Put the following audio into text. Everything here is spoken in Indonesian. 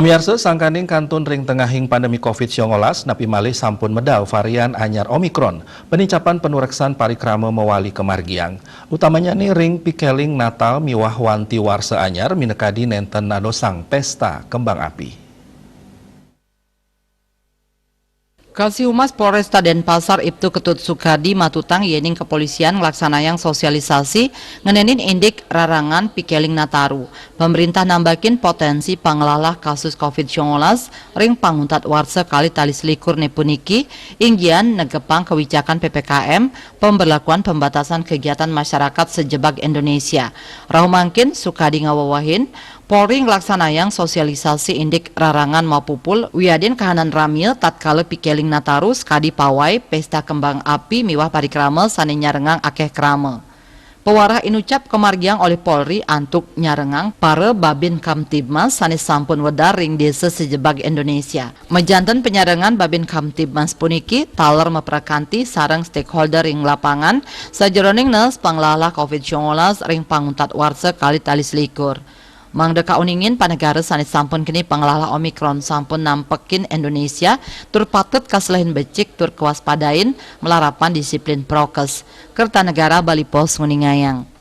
Pamiarsa sangkaning kantun ring tengahing pandemi COVID-19 napi malih sampun medal varian anyar Omikron. Penincapan penureksan parikrama mewali kemargiang. Utamanya nih ring pikeling Natal miwah wanti warsa anyar minekadi nenten nadosang pesta kembang api. Kasih Humas Polresta Denpasar Ibtu Ketut Sukadi matutang yening kepolisian ngelaksanayang sosialisasi ngenenin indik rarangan pikeling Nataru. Pemerintah nambakin potensi pangelalah kasus COVID-19 ring panguntat warsa kali tali selikur nepuniki inggian negepang kebijakan PPKM pemberlakuan pembatasan kegiatan masyarakat sejebak Indonesia. Rahumangkin Sukadi ngawawahin Polri ngelaksanayang sosialisasi indik rarangan maupupul wiadin kahanan ramil tatkala pikeling Natarus kadi pawai pesta kembang api miwah parikrama sane nyarengang akeh krama. Pewarah inucap kemargiang oleh Polri antuk nyarengang para Babin Kamtibmas sane sampun wedar ring desa sejebag Indonesia. Mejanten penyarengan Babin Kamtibmas puniki taler meprakanti sareng stakeholder ring lapangan sajeroning nes panglala COVID-19 ring panguntat warsa kali tali selikur. Mangdeka uningin panegara sanes sampun kini panglala Omikron sampun nampekin Indonesia tur patut kaselahin becik tur kewaspadain melarapan disiplin prokes. Kertanegara Bali Pos nguningayang.